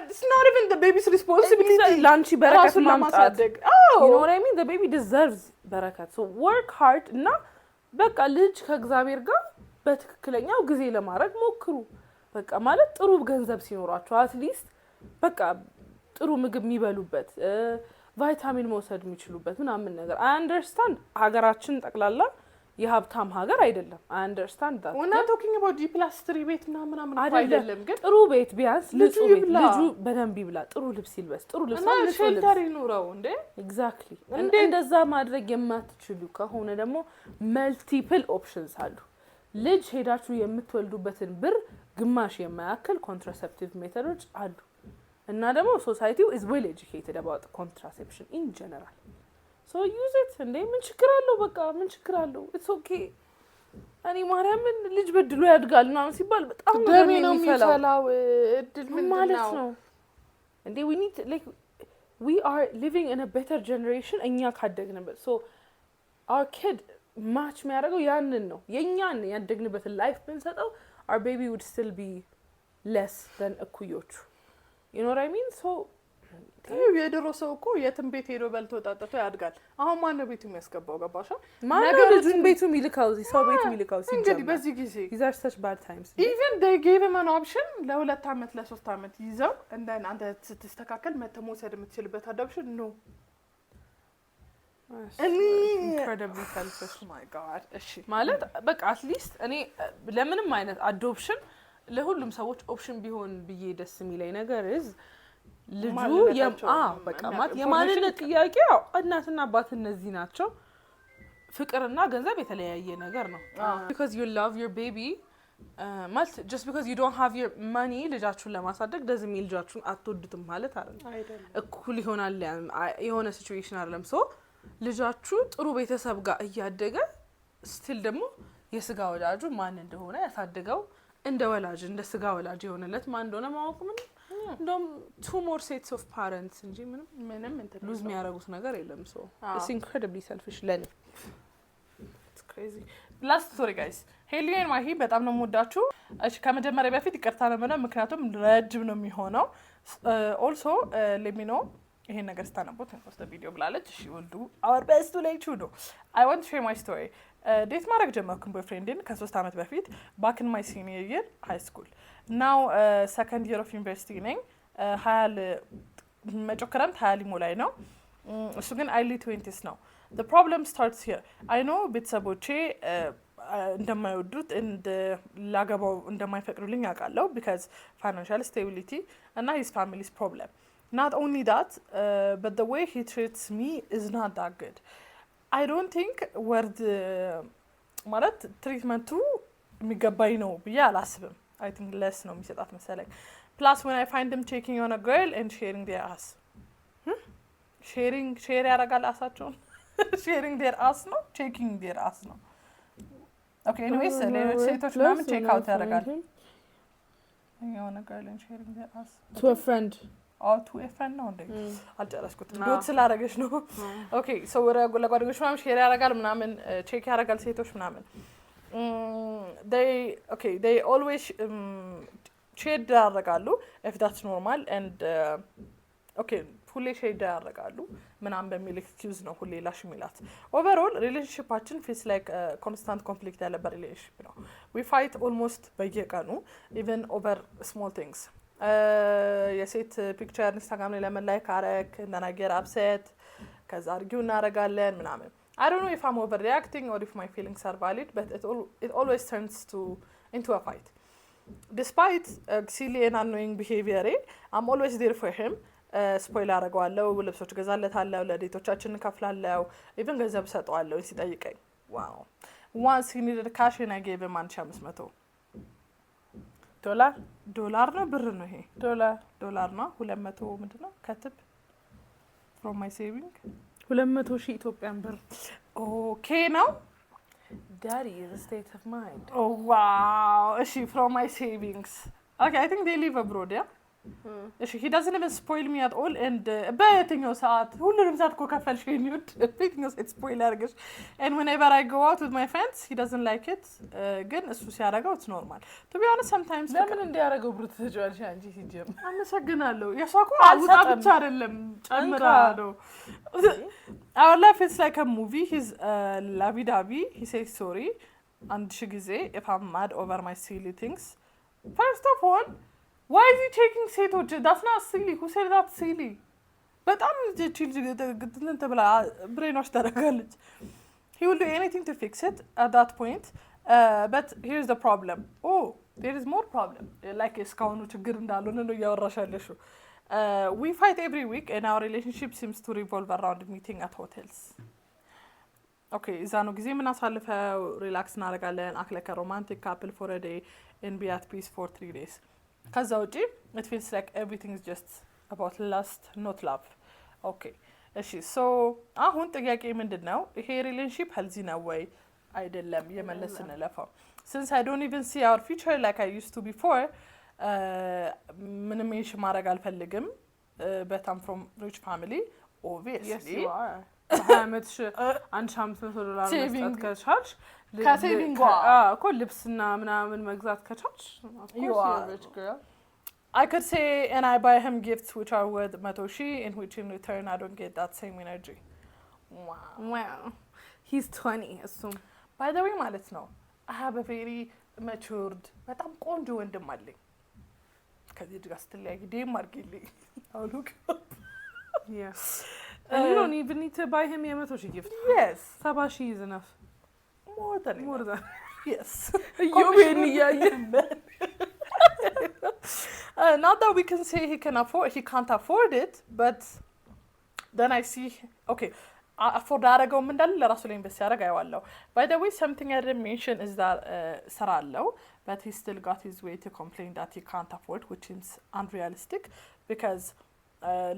it's not even the baby's responsibility ላንቺ በረከት ማምጣት you know what I mean the baby deserves በረከት so work hard እና በቃ ልጅ ከእግዚአብሔር ጋር በትክክለኛው ጊዜ ለማድረግ ሞክሩ በቃ ማለት ጥሩ ገንዘብ ሲኖራችሁ at least በቃ ጥሩ ምግብ የሚበሉበት ቫይታሚን መውሰድ የሚችሉበት ምናምን ነገር I understand ሀገራችን ጠቅላላ የሀብታም ሀገር አይደለም I understand that we're not talking about G+3 ቤት ምናምን አይደለም ግን ጥሩ ቤት ቢያንስ ልጁ በደንብ ይብላ ጥሩ ልብስ ይልበስ ጥሩ ልብስ እና ሼልተር ይኑረው እንዴ exactly እንደዛ ማድረግ የማትችሉ ከሆነ ደግሞ multiple options አሉ ልጅ ሄዳችሁ የምትወልዱበትን ብር ግማሽ የማያክል contraceptive methods አሉ እና ደግሞ society is well educated about contraception in general so use it እንዴ ምን ችግር አለው በቃ ምን ችግር አለው it's okay እኔ ማርያምን ልጅ በድሎ ያድጋል ነው ሲባል በጣም ነው የሚፈላው እድል ማለት ነው እንዴ we need like we are living in a better generation እኛ ካደግንበት so our kid match የሚያደርገው ያንን ነው የኛን ያደግንበትን ላይፍ ብንሰጠው our baby would still be less than እኩዮቹ you know what I mean so የድሮ ሰው እኮ የትም ቤት ሄዶ በልቶ ጠጥቶ ያድጋል አሁን ማን ነው ቤቱ የሚያስገባው ገባሽ ማነው ልጁን ቤቱ የሚልካው ሰው ቤቱ የሚልካው እንግዲህ በዚህ ጊዜ these are such bad times even they gave him an option ለ2 አመት ለ3 አመት ይዘው እንደን አንተ ስትስተካከል መተሞሰድ የምትችልበት adoption no incredibly selfish my god እሺ ማለት በቃ at least እኔ ለምንም አይነት adoption ለሁሉም ሰዎች ኦፕሽን ቢሆን ብዬ ደስ የሚለኝ ነገር is ልጁ በቃ ማለት የማንነት ጥያቄ እናትና አባት እነዚህ ናቸው ፍቅርና ገንዘብ የተለያየ ነገር ነው because you love your baby ማለት just because you don't have your money ልጃችሁን ለማሳደግ doesn't mean ልጃችሁን አትወዱትም ማለት አይደለም። እኩል ይሆናል የሆነ ሲቹዌሽን አይደለም። ሶ ልጃችሁ ጥሩ ቤተሰብ ጋር እያደገ ስቲል ደግሞ የስጋ ወላጁ ማን እንደሆነ ያሳደገው እንደ ወላጅ እንደ ስጋ ወላጅ የሆነለት ማን እንደሆነ ማወቅ ምን እንደውም two more sets of parents እንጂ ምንም ሉዝ የሚያደርጉት ነገር የለም። ሶ it's incredibly selfish ለኔ it's crazy last story guys ሄሊ and ማሂ በጣም ነው የምወዳችሁ። እሺ ከመጀመሪያ በፊት ይቅርታ ነበር ምክንያቱም ረጅም ነው የሚሆነው። also let me know ይሄን ነገር ስታነቡት ነው post video ብላለች። እሺ we'll do our best to let you know. I want to share my story. ዴት ማድረግ ጀመርኩኝ ቦይፍሬንድን ከ3 አመት በፊት back in my senior year high school. now second year of university ነኝ። ሀያል መጮከረም ሀያል ሞላይ ነው። እሱ ግን early 20s ነው። the problem starts here. I know ቤተሰቦቼ እንደማይወዱት ላገባው እንደማይፈቅዱልኝ አውቃለሁ because financial stability እና his family's problem. Not only that, but the way he treats me is not that good. I don't think word ማለት ትሪትመንቱ የሚገባኝ ነው ብዬ አላስብም። I think less ነው የሚሰጣት መሰለኝ። Plus when I find them taking on a girl and sharing their ass. share ያደርጋል አሳቸውን sharing their ass ነው taking their ass ነው። Okay, anyways, ሌሎች ሴቶች ምናምን ቼክ አውት ያደርጋል። የሆነ girl and sharing their ass to a friend to a friend ነው እንዴ? አልጨረስኩትም ዶት ስላደረገች ነው። Okay, so ለጓደኞች ምናምን ሼር ያደርጋል ምናምን ቼክ ያደርጋል ሴቶች ምናምን they always share ያደርጋሉ if that's normal and okay ሁሌ ሼር ያደርጋሉ ምናምን በሚል ኤክስኪውዝ ነው ሁሌ ላሽ የሚላት። ኦቨርኦል ሪሌሽንሺፓችን feels like constant conflict ያለበት ሪሌሽንሺፕ ነው። we fight almost በየቀኑ even over small things. የሴት ፒክቸር ኢንስታግራም ላይ ለመላይክ አረክ and I get upset ከዛ አርጊው እናደርጋለን ምናምን I don't know if I'm overreacting or if my feelings are valid but it always turns into a fight. Despite silly and annoying behavior I'm always there for him. ስፖይል አደርገዋለሁ ልብሶች ገዛለታለሁ ለዴቶቻችን እንከፍላለሁ ኢቭን ገንዘብ ሰጠዋለሁ ሲጠይቀኝ ዋው once he needed cash and I gave him 1500 ዶላር ነው ብር ነው ይሄ ዶላር ነው 200 ምንድነው ከትብ from my saving 200,000 ኢትዮጵያን ብር ኦኬ ነው daddy is a state of mind oh wow እሺ from my savings okay I think they live abroad yeah እሺ he doesn't even spoil me at all and በየትኛው ሰዓት ሁሉንም ሰዓት እኮ ከፈልሽኝ ይሁድ በየትኛው ሰዓት ስፖይል አድርገሽ and whenever I go out with my friends he doesn't like it ግን እሱ ሲያደርገው it's normal to be honest sometimes ለምን እንዲያደርገው ብሩ ትጀዋልሽ አንቺ ሲጀም አመሰግናለሁ የሷኩ አውጣ ብቻ አይደለም ጨምራ ነው our life is like a movie he's lavidavi he says sorry አንድ ሺህ ጊዜ if I'm mad over my silly things first of all why is he taking ሴቶች that's not silly who said that silly በጣም ቺል ተብላ ብሬኖች ተደረጋለች he will do anything to fix it at that point but here's the problem there is more problem like እስካሁኑ ችግር እንዳልሆነ ነው ያወራሻለሽ we fight every week and our relationship seems to revolve around meeting at hotels okay እዛ ነው ጊዜ ምን አሳልፈው ሪላክስ እናደርጋለን act like a romantic couple for a day and be at peace for 3 days ከዛ ውጪ it feels like everything is just about lust not love okay እሺ so አሁን ጥያቄ ምንድነው ይሄ ሪሌሽንሺፕ healthy ነው ወይ አይደለም የመለስን ለፋው since I don't even see our future like I used to before ምንም ይሽ ማድረግ አልፈልግም but I'm from rich family obviously yes you are በአመትሽ $1,500 መስጠት ከቻልሽ ከሴቪንግ እኮ ልብስና ምናምን መግዛት ከቻልሽ you are rich girl I could say and I buy him gifts which are worth 100,000 in which in return I don't get that same energy wow he's 20 assume by the way ማለት ነው I have a very matured በጣም ቆንጆ ወንድም አለኝ ከዚህ ጋር ስትለያይ ዴም አድርጊልኝ I'll look up yes and you don't even need to buy him a 100,000 gift yes 70,000 is enough more than yes you mean not that we can say he can't afford it but then I see okay afford አደረገው እንዳለ ለራሱ ላይ ኢንቨስት ያደርግ አይዋለው by the way something I didn't mention is that ስራ አለው but he still got his way to complain that he can't afford, which is unrealistic because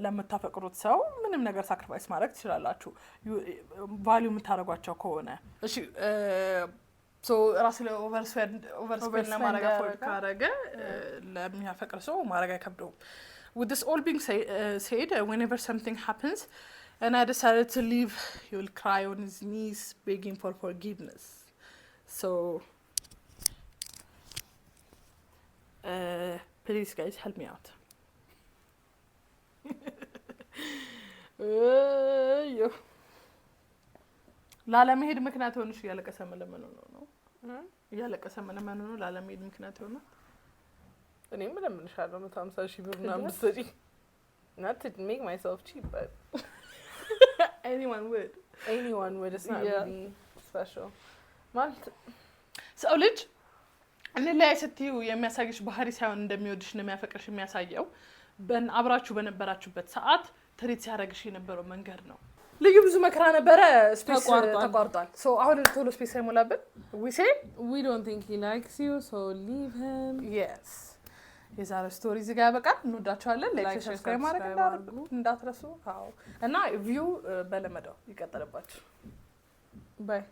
ለምታፈቅሩት ሰው ምንም ነገር ሳክሪፋይስ ማድረግ ትችላላችሁ ቫልዩ የምታደርጓቸው ከሆነ እሺ ሶ ራስ ኦቨርስፔንድ ለማድረግ አፎርድ ካደረገ ለሚያፈቅር ሰው ማድረግ አይከብደውም with this all being said whenever something happens and I decided to leave he will cry on his knees begging for forgiveness so please guys help me out ላለመሄድ ምክንያት ሆነሽ ያለቀሰ መለመኑ ነው ያለቀሰ መለመኑ ነው ላለመሄድ ምክንያት ሆነ እኔም ለምንሻለሁ 150,000 ብር ምናምን ብትሰጪ not to make myself cheap but anyone would it's not really special ማለት ሰው ልጅ እኔ ላይ ስትዩ የሚያሳይሽ ባህሪ ሳይሆን እንደሚወድሽ ነው የሚያፈቅርሽ የሚያሳየው አብራችሁ በነበራችሁበት ሰዓት ትሪት ያደርግሽ የነበረው መንገድ ነው ልዩ ብዙ መከራ ነበረ ስፔስ ተቋርጧል ሶ አሁን ቶሎ ስፔስ አይሞላብን we don't think he likes you so leave him yes የዛሬ ስቶሪ እዚህ ጋር በቃ እንወዳችኋለን ላይክ ሰብስክራይብ ማድረግ እንዳትረሱ እና ቪው በለመደው ይቀጥልባችሁ ባይ